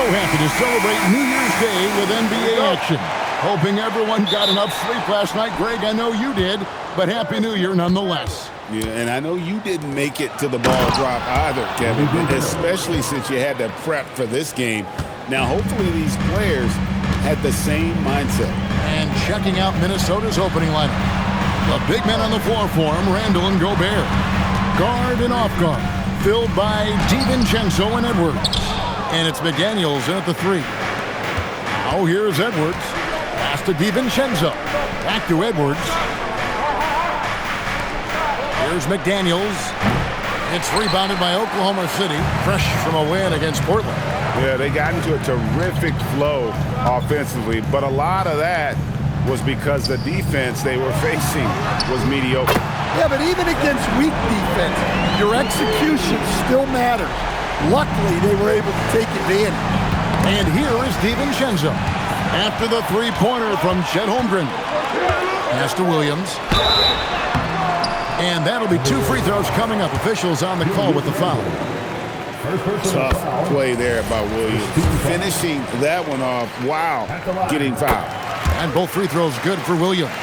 So happy to celebrate New Year's Day with NBA action. Hoping everyone got enough sleep last night. Greg, I know you did, but Happy New Year nonetheless. Yeah, and I know you didn't make it to the ball drop either, Kevin, especially since you had to prep for this game. Now, hopefully these players had the same mindset. And checking out Minnesota's opening lineup. The big men on the floor for him, Randall and Gobert. Guard and off guard, filled by DiVincenzo and Edwards. And it's McDaniels in at the 3. Now here's Edwards. Pass to DiVincenzo. Back to Edwards. Here's McDaniels. It's rebounded by Oklahoma City, fresh from a win against Portland. Yeah, they got into a terrific flow offensively, but a lot of that was because the defense they were facing was mediocre. Yeah, but even against weak defense, your execution still matters. Luckily, they were able to take advantage. And here is DiVincenzo. After the three-pointer from Chet Holmgren. Pass to Williams. And that'll be 2 free throws coming up. Officials on the call with the foul. Tough play there by Williams. Finishing that one off while getting fouled. And both free throws good for Williams.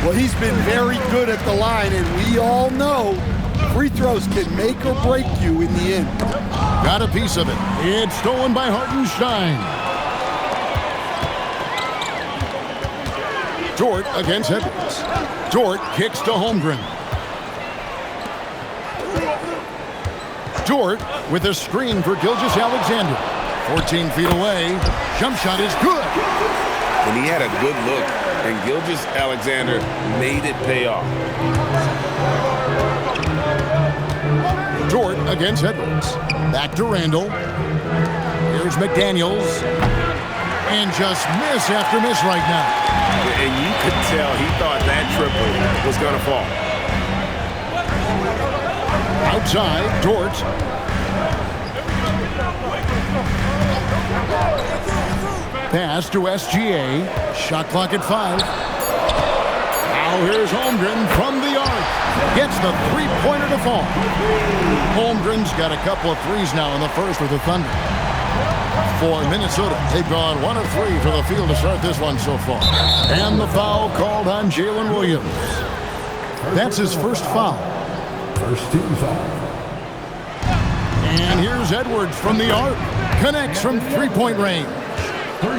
Well, he's been very good at the line, and we all know free throws can make or break you in the end. Got a piece of it. It's stolen by Hartenstein. Dort against Edwards. Dort kicks to Holmgren. Dort with a screen for Gilgeous-Alexander. 14 feet away. Jump shot is good. And he had a good look, and Gilgeous-Alexander made it pay off. Dort against Edwards. Back to Randall. Here's McDaniels. And just miss after miss right now. And you could tell he thought that triple was going to fall. Outside, Dort. Pass to SGA. Shot clock at 5. Now here's Holmgren from the arc. Gets the three-pointer to fall. Holmgren's got a couple of threes now in the first with the Thunder. For Minnesota, they've gone 1 of 3 for the field to start this one so far. And the foul called on Jalen Williams. That's his first foul. First team foul. And here's Edwards from the arc. Connects from three-point range.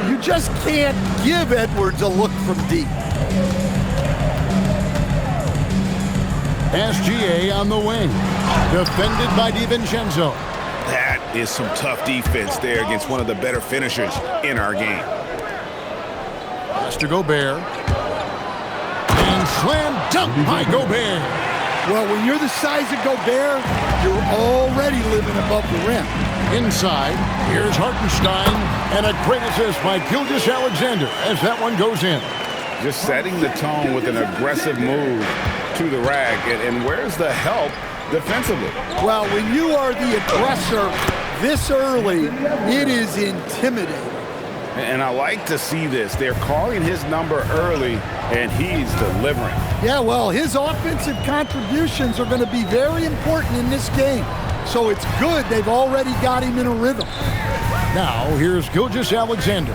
You just can't give Edwards a look from deep. SGA on the wing. Defended by DiVincenzo. That is some tough defense there against one of the better finishers in our game. Pass to Gobert. And slam dunk by Gobert. Well, when you're the size of Gobert, you're already living above the rim. Inside, here's Hartenstein, and a great assist by Gilgeous-Alexander as that one goes in. Just setting the tone with an aggressive move to the rack, and where's the help defensively? Well, when you are the aggressor this early, it is intimidating. And I like to see this. They're calling his number early, and he's delivering. Yeah, well, his offensive contributions are going to be very important in this game. So it's good they've already got him in a rhythm. Now, here's Gilgeous-Alexander.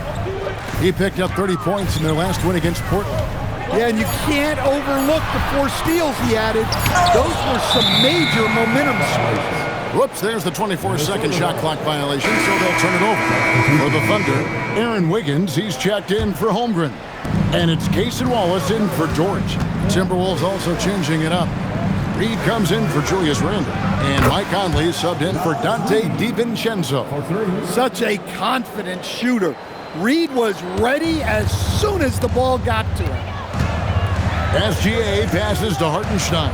He picked up 30 points in their last win against Portland. Yeah, and you can't overlook the 4 steals he added. Those were some major momentum swings. Whoops, there's the 24-second shot clock violation, so they'll turn it over. For the Thunder, Aaron Wiggins, he's checked in for Holmgren. And it's Cason Wallace in for George. Timberwolves also changing it up. Reed comes in for Julius Randle. And Mike Conley subbed in for Dante DiVincenzo. Such a confident shooter. Reed was ready as soon as the ball got to him. SGA passes to Hartenstein.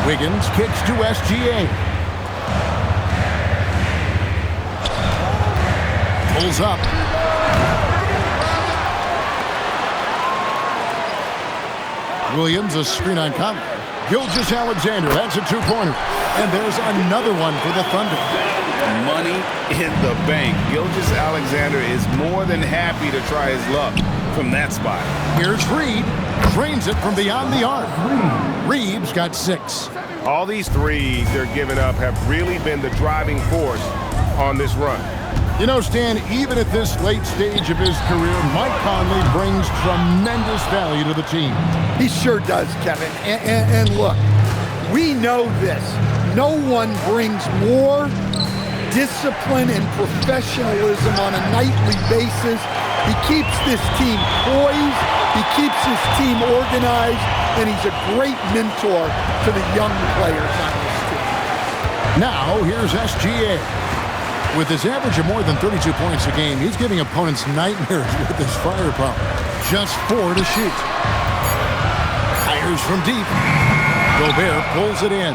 Wiggins kicks to SGA. Pulls up. Williams, a screen on Conley. Gilgeous-Alexander, that's a two-pointer. And there's another one for the Thunder. Money in the bank. Gilgeous-Alexander is more than happy to try his luck from that spot. Here's Reed. Drains it from beyond the arc. Reeves got 6. All these threes they're giving up have really been the driving force on this run. You know, Stan, even at this late stage of his career, Mike Conley brings tremendous value to the team. He sure does, Kevin. And look, we know this. No one brings more discipline and professionalism on a nightly basis. He keeps this team poised, he keeps his team organized, and he's a great mentor to the young players on this team. Now, here's SGA. With his average of more than 32 points a game, he's giving opponents nightmares with his firepower. Just 4 to shoot. Fires from deep. Gobert pulls it in.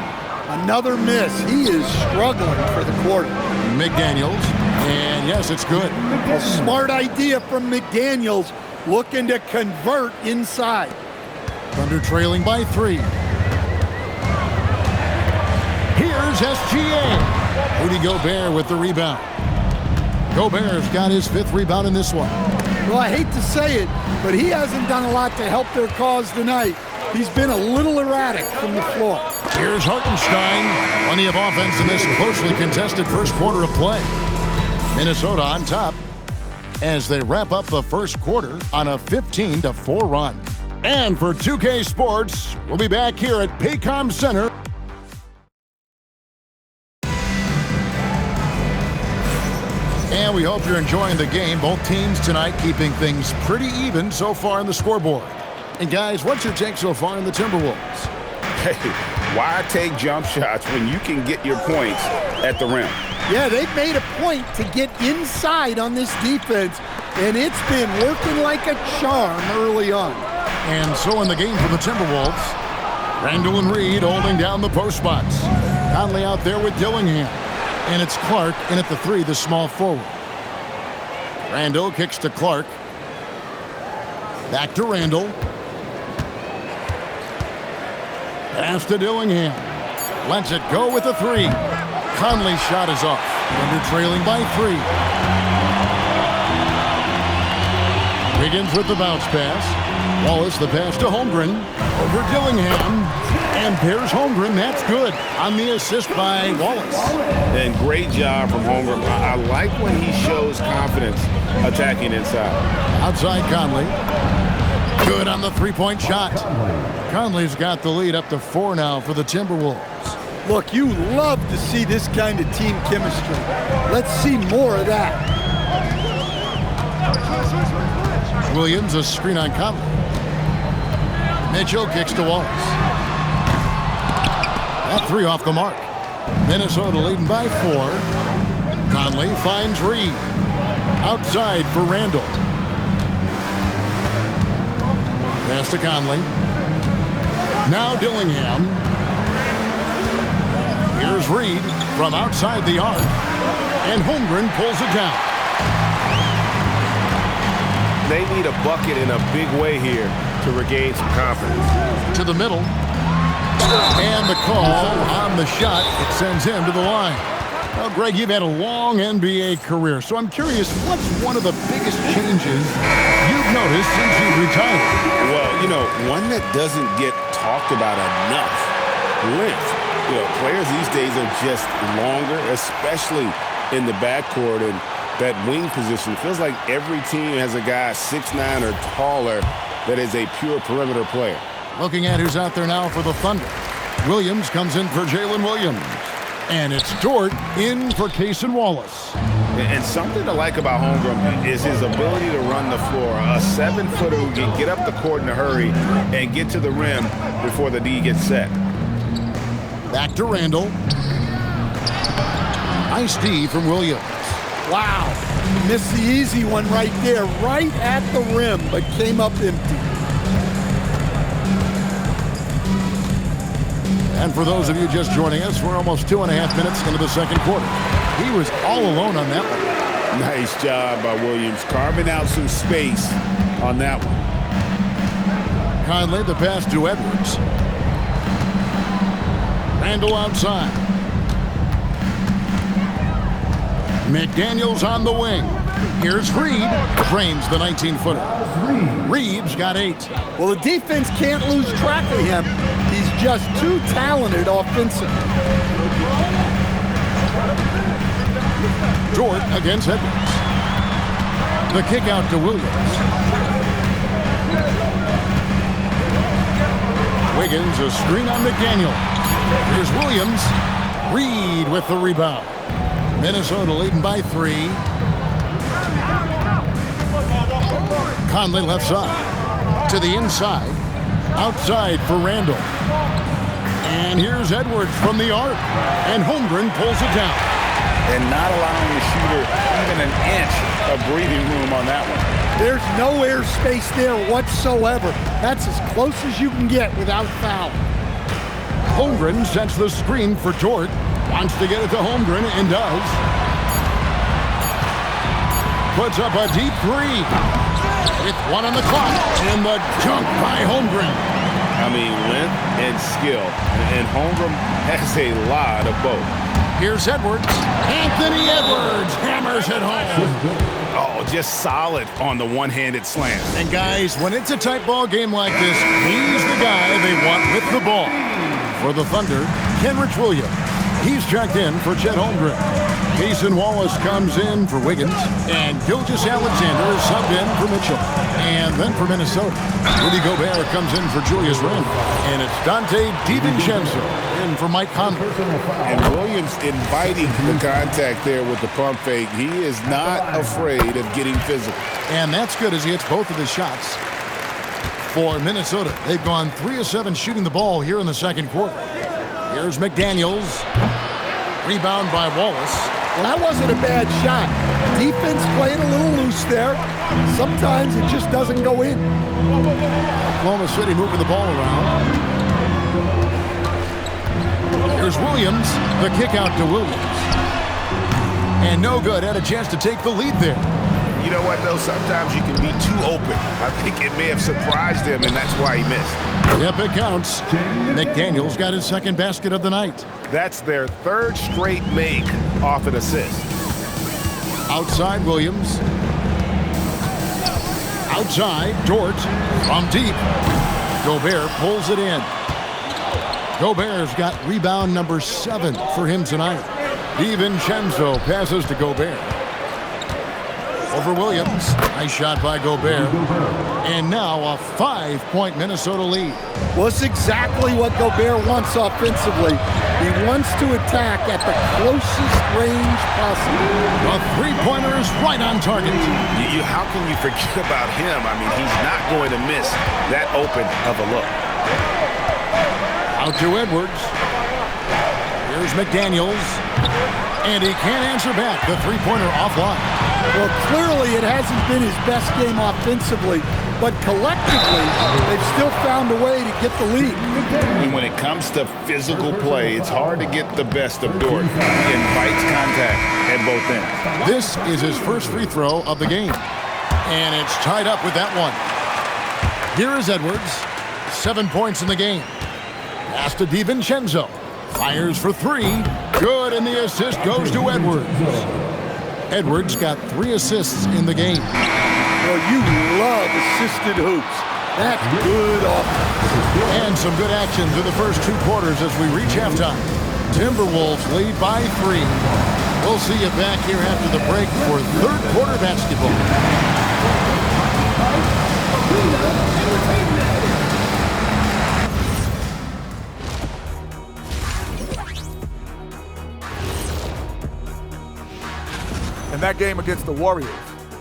Another miss. He is struggling for the quarter. McDaniels, and yes, it's good. A smart idea from McDaniels, looking to convert inside. Thunder trailing by 3. Here's SGA. Rudy Gobert with the rebound. Gobert's got his 5th rebound in this one. Well, I hate to say it, but he hasn't done a lot to help their cause tonight. He's been a little erratic from the floor. Here's Hartenstein. Plenty of offense in this closely contested first quarter of play. Minnesota on top as they wrap up the first quarter on a 15-4 run. And for 2K Sports, we'll be back here at Paycom Center. And we hope you're enjoying the game. Both teams tonight keeping things pretty even so far in the scoreboard. And guys, what's your take so far in the Timberwolves? Hey, why take jump shots when you can get your points at the rim? Yeah, they've made a point to get inside on this defense, and it's been working like a charm early on. And so in the game for the Timberwolves, Randall and Reed holding down the post spots. Conley out there with Dillingham. And it's Clark in at the 3, the small forward. Randall kicks to Clark. Back to Randall. Pass to Dillingham. Lets it go with the 3. Conley's shot is off. Thunder trailing by 3. Wiggins with the bounce pass. Wallace the pass to Holmgren. Over Dillingham. And pairs Holmgren. That's good on the assist by Wallace. And great job from Holmgren. I like when he shows confidence attacking inside. Outside Conley. Good on the 3-point shot. Conley's got the lead up to 4 now for the Timberwolves. Look, you love to see this kind of team chemistry. Let's see more of that. Williams, a screen on Conley. Mitchell kicks to Wallace. That 3 off the mark. Minnesota leading by 4. Conley finds Reed. Outside for Randall. Pass to Conley. Now Dillingham. Here's Reed from outside the arc. And Holmgren pulls it down. They need a bucket in a big way here to regain some confidence. To the middle. And the call on the shot. It sends him to the line. Well, Greg, you've had a long NBA career, so I'm curious, what's one of the biggest changes you've noticed since you've retired? Well, you know, one that doesn't get talked about enough, length. You know, players these days are just longer, especially in the backcourt, and that wing position. It feels like every team has a guy 6'9" or taller that is a pure perimeter player. Looking at who's out there now for the Thunder. Williams comes in for Jalen Williams. And it's Dort in for Cason Wallace. And something to like about Holmgren is his ability to run the floor. A 7-footer who can get up the court in a hurry and get to the rim before the D gets set. Back to Randall. Nice D from Williams. Wow. Missed the easy one right there, right at the rim, but came up empty. And for those of you just joining us, we're almost 2.5 minutes into the second quarter. He was all alone on that one. Nice job by Williams, carving out some space on that one. Conley, the pass to Edwards. Randall outside. McDaniels on the wing. Here's Reed. Frames the 19-footer. Reeves got 8. Well, the defense can't lose track of him. He's just too talented offensively. Dort against Edwards. The kick out to Williams. Wiggins, a screen on McDaniel. Here's Williams. Reed with the rebound. Minnesota leading by 3. Conley left side. To the inside. Outside for Randall. And here's Edwards from the arc. And Holmgren pulls it down. And not allowing the shooter even an inch of breathing room on that one. There's no airspace there whatsoever. That's as close as you can get without foul. Holmgren sets the screen for Dort. Wants to get it to Holmgren and does. Puts up a deep 3. With 1 on the clock. And the dunk by Holmgren. I mean, length and skill. And Holmgren has a lot of both. Here's Edwards. Anthony Edwards hammers it home. Oh, just solid on the one-handed slam. And guys, when it's a tight ball game like this, he's the guy they want with the ball. For the Thunder, Kenrich Williams. He's checked in for Chet Holmgren. Cason Wallace comes in for Wiggins. And Gilgeous-Alexander is subbed in for Mitchell. And then for Minnesota, Rudy Gobert comes in for Julius Randle. And it's Dante DiVincenzo in for Mike Conley. And Williams inviting the contact there with the pump fake. He is not afraid of getting physical. And that's good as he hits both of his shots. For Minnesota, they've gone 3 of 7 shooting the ball here in the second quarter. Here's McDaniels. Rebound by Wallace. Well, that wasn't a bad shot. Defense playing a little loose there. Sometimes it just doesn't go in. Oklahoma City moving the ball around. Here's Williams. The kick out to Williams. And no good. Had a chance to take the lead there. You know what, though? Sometimes you can be too open. I think it may have surprised him, and that's why he missed. Yep, it counts. McDaniels got his second basket of the night. That's their 3rd straight make off an assist. Outside, Williams. Outside, Dort from deep. Gobert pulls it in. Gobert's got rebound number 7 for him tonight. DiVincenzo passes to Gobert. Over Williams. Nice shot by Gobert. And now a 5-point Minnesota lead. Well, it's exactly what Gobert wants offensively. He wants to attack at the closest range possible. The three-pointer is right on target. How can you forget about him? I mean, he's not going to miss that open of a look. Out to Edwards. Here's McDaniels. And he can't answer back. The three-pointer offline. Well, clearly it hasn't been his best game offensively, but collectively, they've still found a way to get the lead. And when it comes to physical play, it's hard to get the best of Dort. He invites contact at both ends. This is his first free throw of the game. And it's tied up with that one. Here is Edwards. 7 points in the game. Pass to DiVincenzo. Fires for 3. Good, and the assist goes to Edwards. Edwards got 3 assists in the game. Well, you love assisted hoops. That's good offense. And some good action through the first 2 quarters as we reach halftime. Timberwolves lead by 3. We'll see you back here after the break for third quarter basketball. In that game against the Warriors,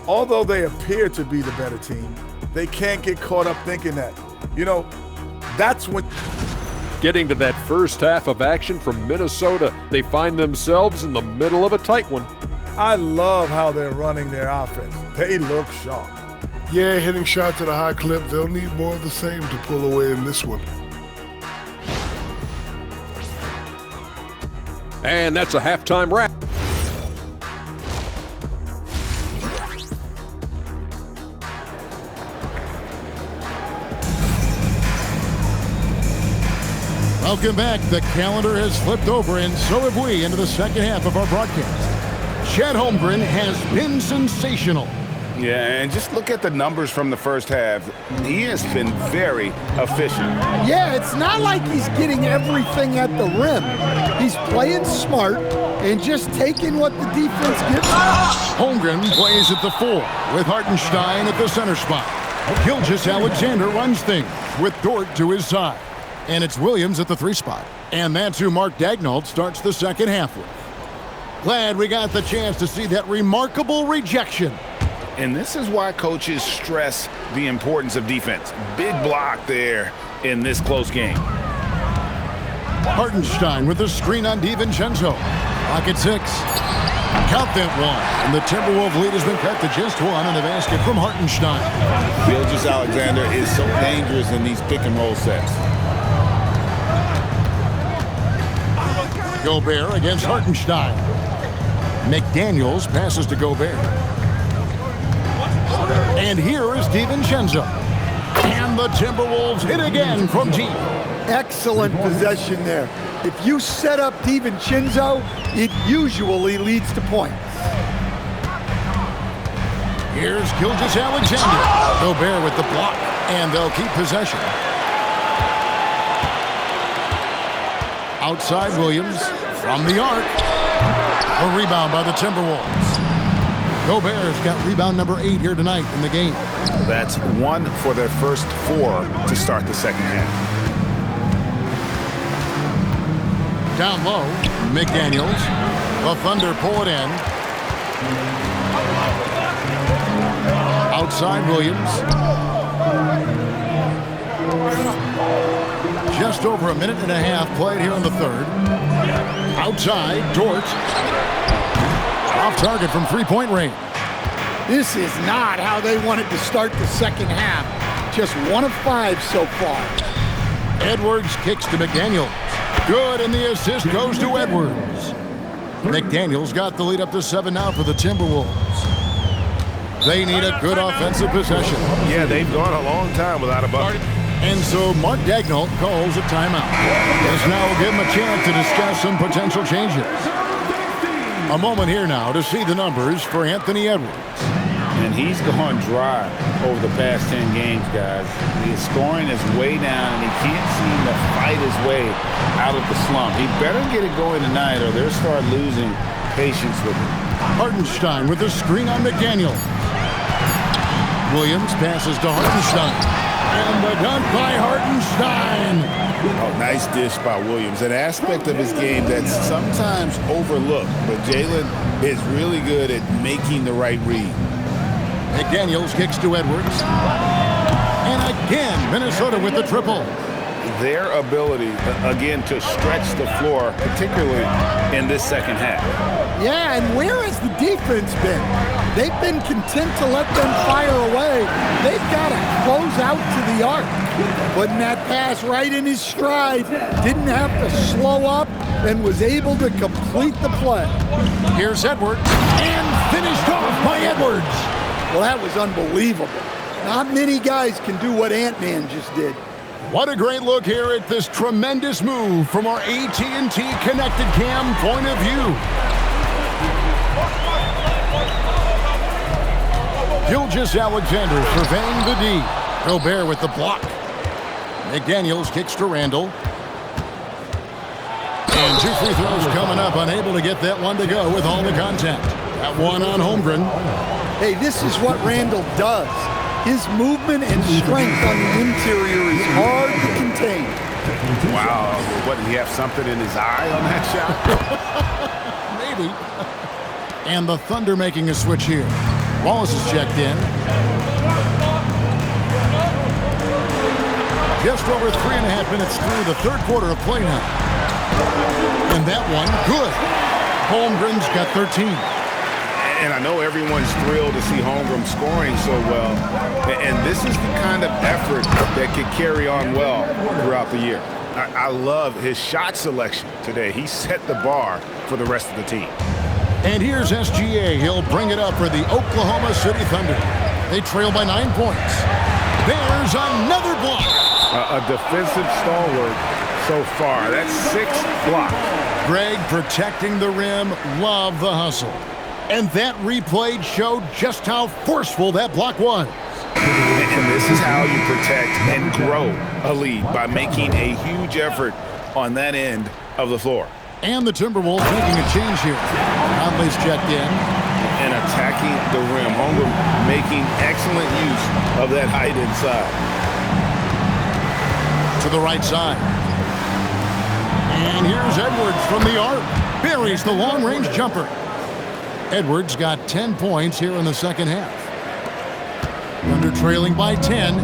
although they appear to be the better team, they can't get caught up thinking that. You know, that's when... Getting to that first half of action from Minnesota, they find themselves in the middle of a tight one. I love how they're running their offense. They look sharp. Yeah, hitting shots at a high clip. They'll need more of the same to pull away in this one. And that's a halftime wrap. Welcome back. The calendar has flipped over, and so have we, into the second half of our broadcast. Chet Holmgren has been sensational. Yeah, and just look at the numbers from the first half. He has been very efficient. Yeah, it's not like he's getting everything at the rim. He's playing smart and just taking what the defense gives him. Holmgren plays at the 4 with Hartenstein at the center spot. Gilgeous-Alexander runs things with Dort to his side. And it's Williams at the 3 spot. And that's who Mark Daigneault starts the second half with. Glad we got the chance to see that remarkable rejection. And this is why coaches stress the importance of defense. Big block there in this close game. Hartenstein with the screen on DiVincenzo. Clock at 6. Count that one. And the Timberwolves lead has been cut to just 1 and a basket from Hartenstein. Gilgeous-Alexander is so dangerous in these pick and roll sets. Gobert against Hartenstein. McDaniels passes to Gobert. And here is DiVincenzo. And the Timberwolves hit again from deep. Excellent possession there. If you set up DiVincenzo, it usually leads to points. Here's Gilgeous-Alexander. Gobert with the block, and they'll keep possession. Outside Williams from the arc. A rebound by the Timberwolves. Gobert's got rebound number 8 here tonight in the game. That's 1 for their first 4 to start the second half. Down low, McDaniels. The Thunder pull it in. Outside Williams. Just over a minute and a half played here in the third. Outside, Dort. Off target from three-point range. This is not how they wanted to start the second half. Just 1 of 5 so far. Edwards kicks to McDaniels. Good, and the assist goes to Edwards. McDaniels got the lead up to 7 now for the Timberwolves. They need a good offensive possession. Yeah, they've gone a long time without a bucket. And so Mark Daigneault calls a timeout. This now will give him a chance to discuss some potential changes. A moment here now to see the numbers for Anthony Edwards. And he's gone dry over the past 10 games, guys. His scoring is way down, and he can't seem to fight his way out of the slump. He better get it going tonight, or they'll start losing patience with him. Hartenstein with the screen on McDaniel. Williams passes to Hartenstein. And the dunk by Hartenstein. Oh, nice dish by Williams. An aspect of his game that's sometimes overlooked, but Jalen is really good at making the right read. McDaniels kicks to Edwards. And again, Minnesota with the triple. Their ability, again, to stretch the floor, particularly in this second half. Yeah, and where has the defense been? They've been content to let them fire away. They've got to close out to the arc. Putting that pass right in his stride. Didn't have to slow up and was able to complete the play. Here's Edwards. And finished off by Edwards. Well, that was unbelievable. Not many guys can do what Ant-Man just did. What a great look here at this tremendous move from our AT&T Connected Cam point of view. Gilgeous-Alexander surveying the D. Gobert with the block. McDaniels kicks to Randall. And 2 free throws coming up, unable to get that one to go with all the contact. That one on Holmgren. Hey, this is what Randall does. His movement and strength on the interior is hard to contain. Wow. What, did he have something in his eye on that shot? Maybe. And the Thunder making a switch here. Wallace is checked in. Just over 3.5 minutes through the third quarter of play now. And that one, good. Holmgren's got 13. And I know everyone's thrilled to see Holmgren scoring so well. And this is the kind of effort that could carry on well throughout the year. I love his shot selection today. He set the bar for the rest of the team. And here's SGA. He'll bring it up for the Oklahoma City Thunder. They trail by 9 points. There's another block. A defensive stalwart so far. That's 6 blocks. Greg protecting the rim. Love the hustle. And that replay showed just how forceful that block was. And this is how you protect and grow a lead, by making a huge effort on that end of the floor. And the Timberwolves making a change here. Conley's checked in. And attacking the rim. Holmgren making excellent use of that height inside. To the right side. And here's Edwards from the arc. Buries the long-range jumper. Edwards got 10 points here in the second half. Under trailing by 10.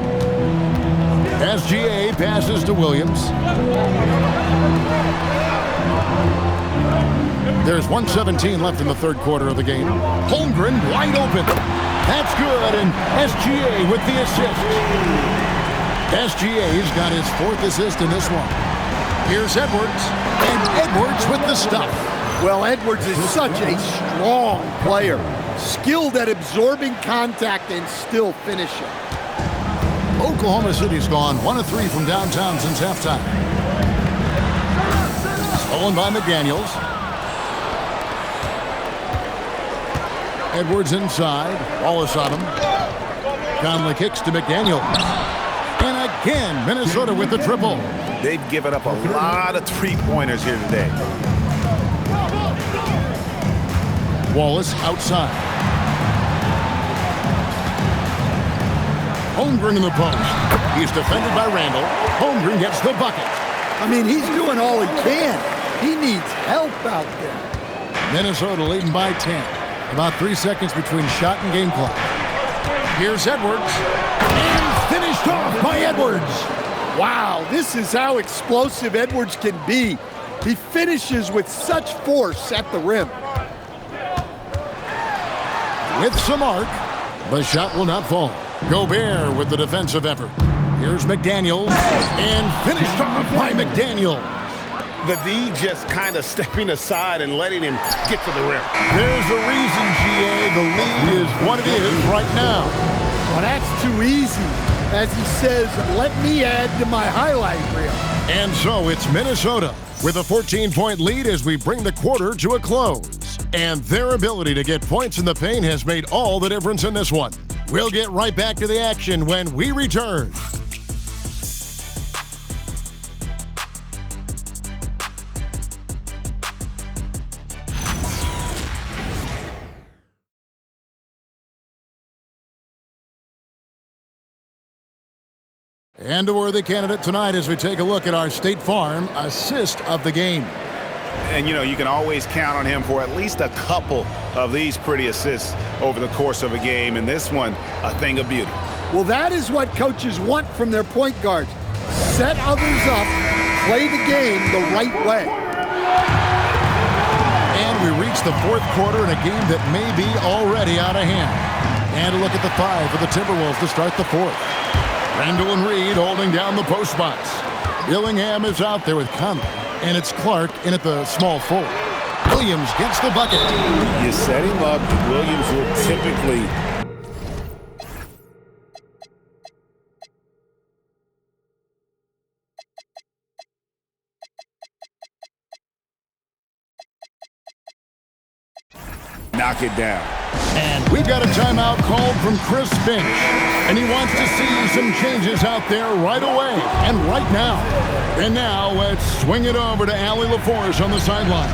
SGA passes to Williams. There's 1:17 left in the third quarter of the game. Holmgren wide open. That's good, and SGA with the assist. SGA's got his 4th assist in this one. Here's Edwards, and Edwards with the stuff. Well, Edwards is such a strong player. Skilled at absorbing contact and still finishing. Oklahoma City's gone 1 of 3 from downtown since halftime. Stolen by McDaniels. Edwards inside. Wallace on him. Conley kicks to McDaniels. And again, Minnesota with the triple. They've given up a lot of three-pointers here today. Wallace outside. Holmgren in the post. He's defended by Randall. Holmgren gets the bucket. I mean, he's doing all he can. He needs help out there. Minnesota leading by 10. About 3 seconds between shot and game clock. Here's Edwards. And finished off by Edwards. Wow, this is how explosive Edwards can be. He finishes with such force at the rim. With some arc, the shot will not fall. Gobert with the defensive effort. Here's McDaniels, and finished off by McDaniels. The D just kind of stepping aside and letting him get to the rim. There's a reason, GA. The lead is what it is right now. Well, that's too easy. As he says, let me add to my highlight reel. And so it's Minnesota with a 14-point lead as we bring the quarter to a close. And their ability to get points in the paint has made all the difference in this one. We'll get right back to the action when we return. And a worthy candidate tonight as we take a look at our State Farm assist of the game. And, you know, you can always count on him for at least a couple of these pretty assists over the course of a game. And this one, a thing of beauty. Well, that is what coaches want from their point guards. Set others up, play the game the right way. And we reach the fourth quarter in a game that may be already out of hand. And a look at the 5 for the Timberwolves to start the fourth. Randall and Reed holding down the post spots. Dillingham is out there with Conley. And it's Clark in at the small forward. Williams gets the bucket. You set him up. Williams will typically... knock it down. And we've got a timeout called from Chris Finch. And he wants to see some changes out there right away and right now. And now let's swing it over to Allie LaForce on the sideline.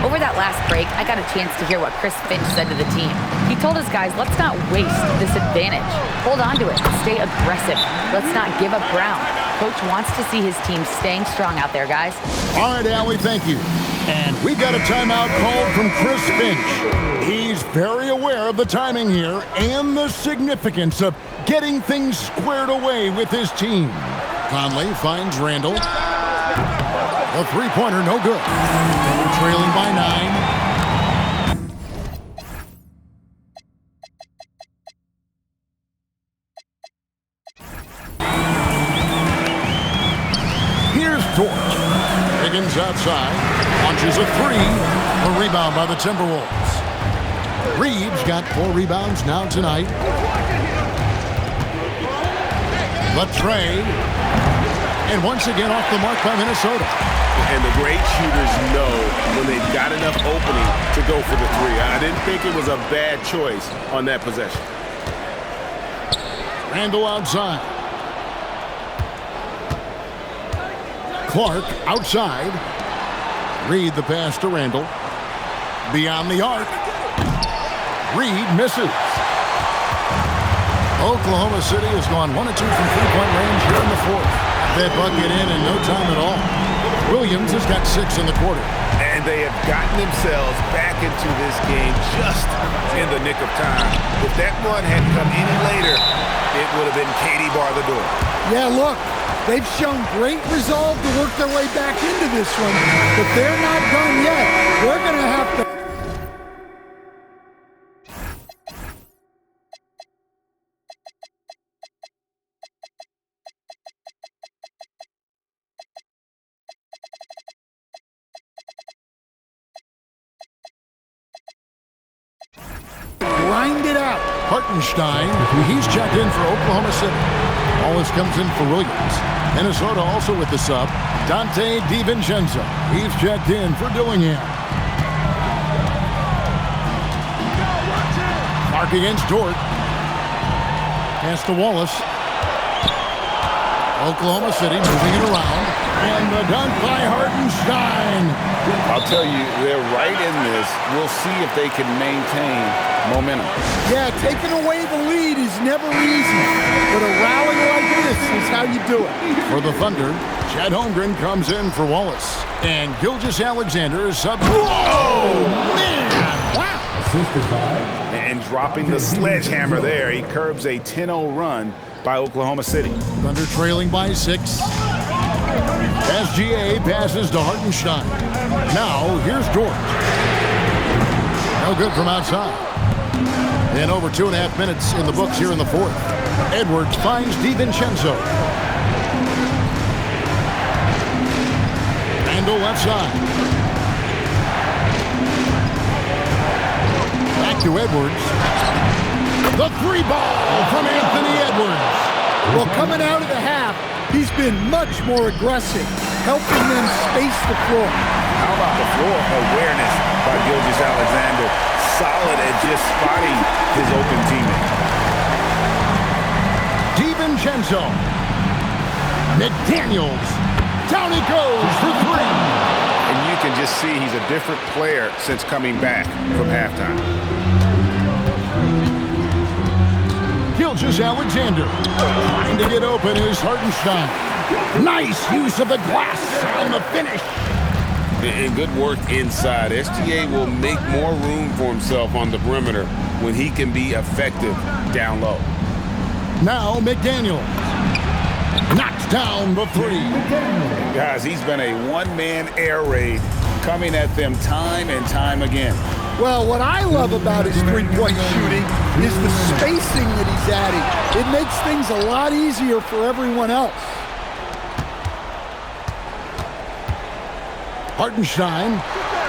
Over that last break, I got a chance to hear what Chris Finch said to the team. He told his guys, let's not waste this advantage. Hold on to it. Stay aggressive. Let's not give up ground. Coach wants to see his team staying strong out there, guys. All right, Allie, thank you. And we've got a timeout called from Chris Finch. He's very aware of the timing here and the significance of getting things squared away with his team. Conley finds Randall. A three-pointer, no good. We're trailing by 9. Here's Dort. Higgins outside. Launches a 3. A rebound by the Timberwolves. Reeves got 4 rebounds now tonight. Latre. And once again off the mark by Minnesota. And the great shooters know when they've got enough opening to go for the three. I didn't think it was a bad choice on that possession. Randall outside. Clark outside. Reed the pass to Randall. Beyond the arc. Reed misses. Oklahoma City has gone 1 of 2 from three-point range here in the fourth. That bucket in no time at all. Williams has got 6 in the quarter. And they have gotten themselves back into this game just in the nick of time. If that run hadn't come any later, it would have been Katie bar the door. Yeah, look, they've shown great resolve to work their way back into this one, but they're not done yet. We're going to have to... grind it out. Hartenstein, he's checked in for Oklahoma City. Wallace comes in for Williams. Minnesota also with the sub. Dante DiVincenzo, he's checked in for Dillingham. Clark against Dort. Pass to Wallace. Oklahoma City moving it around. And the dunk by Hartenstein. I'll tell you, they're right in this. We'll see if they can maintain momentum. Yeah, taking away the lead is never easy, but a rally like this is how you do it. For the Thunder, Chet Holmgren comes in for Wallace. And Gilgeous-Alexander is sub. Whoa, man! Wow! And dropping the sledgehammer there, he curbs a 10-0 run by Oklahoma City. Thunder trailing by 6. SGA passes to Hartenstein. Now, here's Dort. No good from outside. And over 2.5 minutes in the books here in the fourth. Edwards finds DiVincenzo. Randall left side. Back to Edwards. The 3 ball from Anthony Edwards. Well, coming out of the half, he's been much more aggressive, helping them space the floor. How about the floor awareness by Gilgeous-Alexander? Solid at just spotting his open teammate. DiVincenzo. McDaniels. Down he goes for 3. And you can just see he's a different player since coming back from halftime. Gilgeous-Alexander. Trying to get open is Hartenstein. Nice use of the glass on the finish. And good work inside. SGA will make more room for himself on the perimeter when he can be effective down low. Now McDaniels knocks down the 3. Guys, he's been a one-man air raid coming at them time and time again. Well, what I love about his three-point shooting is the spacing that he's adding. It makes things a lot easier for everyone else. Hartenstein,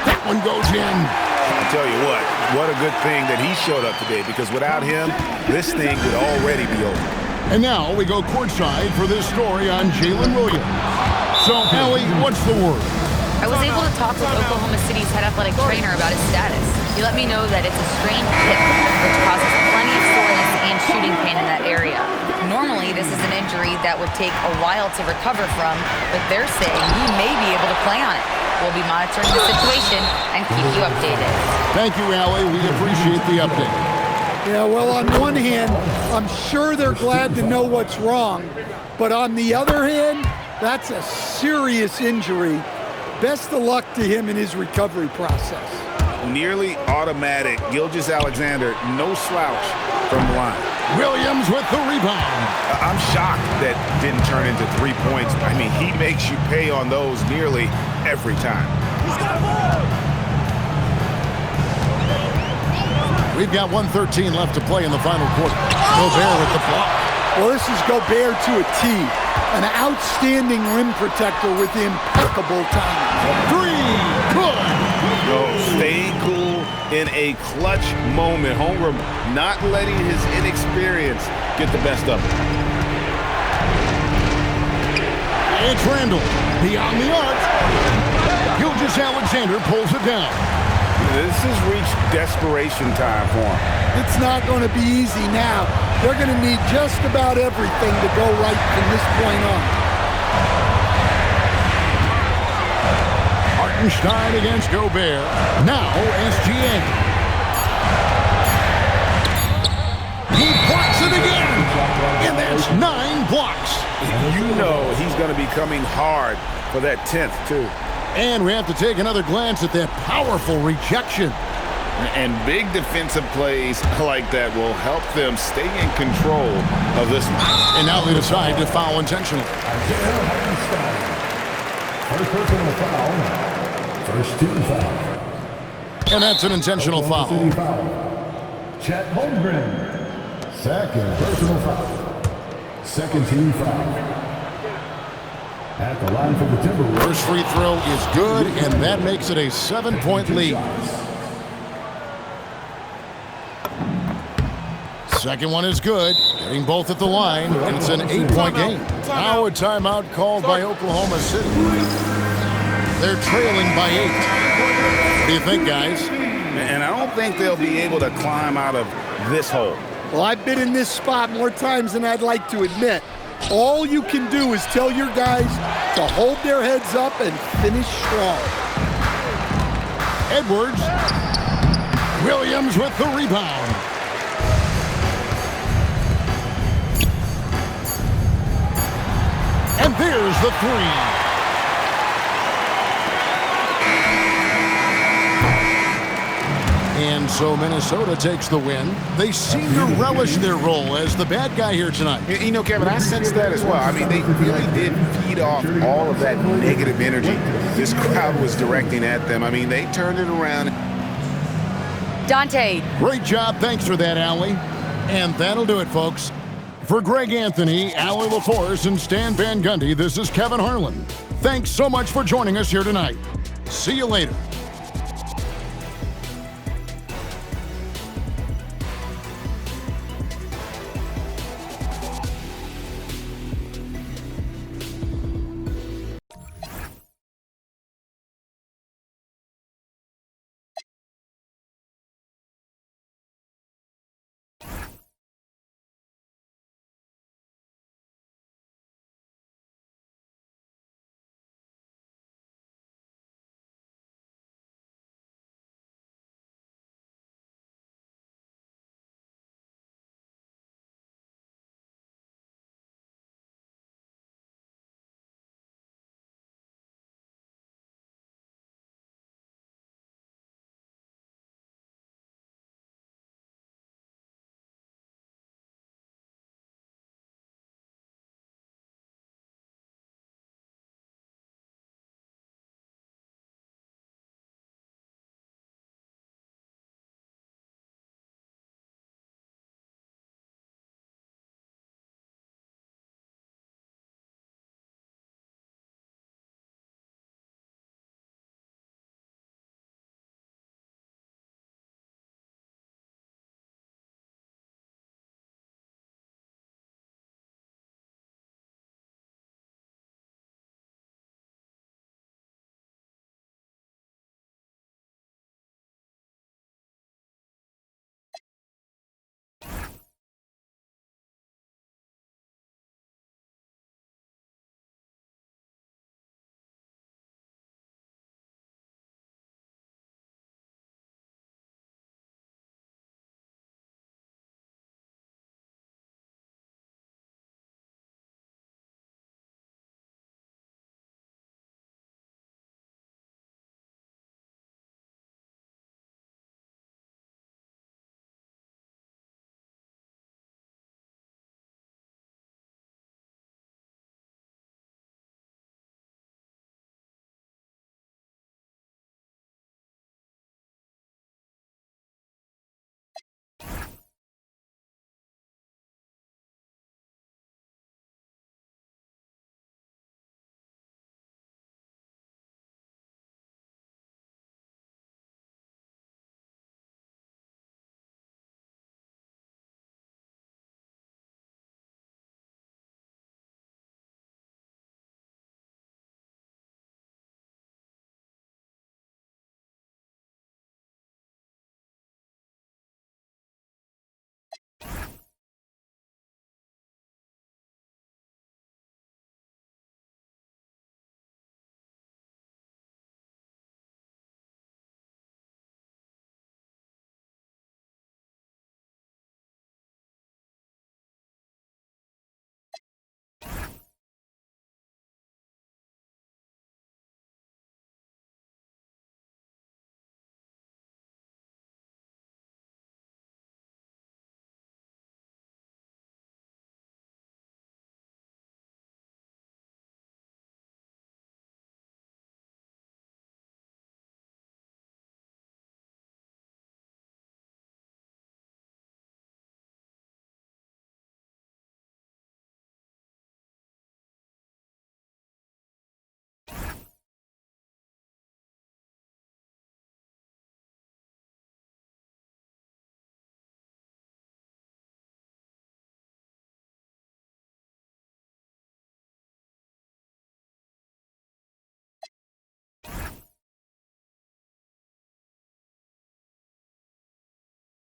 that one goes in. I'll tell you what a good thing that he showed up today, because without him, this thing would already be over. And now we go courtside for this story on Jalen Williams. So, Allie, what's the word? I was able to talk with Oklahoma City's head athletic trainer about his status. He let me know that it's a strained hip, which causes plenty of soreness and shooting pain in that area. Normally, this is an injury that would take a while to recover from, but they're saying he may be able to play on it. We'll be monitoring the situation and keep you updated. Thank you, Allie. We appreciate the update. Yeah, well, on one hand, I'm sure they're glad to know what's wrong. But on the other hand, that's a serious injury. Best of luck to him in his recovery process. Nearly automatic. Gilgeous-Alexander, no slouch from the line. Williams with the rebound. I'm shocked that didn't turn into 3 points. I mean, he makes you pay on those nearly every time. We've got 1:13 left to play in the final quarter. Gobert with the block. Well, this is Gobert to a T. An outstanding rim protector with impeccable timing. 3, good. No, staying cool in a clutch moment. Holmgren not letting his inexperience get the best of him. It's Randall. Beyond the arc. Gilgeous-Alexander pulls it down. This has reached desperation time for him. It's not going to be easy now. They're going to need just about everything to go right from this point on. Hartenstein against Gobert. Now SGA. He blocks it again. And that's 9 blocks. You know he's going to be coming hard for that 10th, too. And we have to take another glance at that powerful rejection. And big defensive plays like that will help them stay in control of this one. And now they decide to foul intentionally. First personal foul. First team foul. And that's an intentional foul. Chet Holmgren. Second personal foul. Second team foul. At the line for the Timberwolves. First free throw is good, and that makes it a 7-point lead. Second one is good, getting both at the line, and it's an 8-point game. Now a timeout called by Oklahoma City. They're trailing by 8. What do you think, guys? And I don't think they'll be able to climb out of this hole. Well, I've been in this spot more times than I'd like to admit. All you can do is tell your guys to hold their heads up and finish strong. Edwards. Williams with the rebound. And there's the 3. And so Minnesota takes the win. They seem to relish their role as the bad guy here tonight. You know, Kevin, I sense that as well. I mean, they really did feed off all of that negative energy this crowd was directing at them. I mean, they turned it around. Dante. Great job. Thanks for that, Allie. And that'll do it, folks. For Greg Anthony, Allie LaForce, and Stan Van Gundy, this is Kevin Harlan. Thanks so much for joining us here tonight. See you later.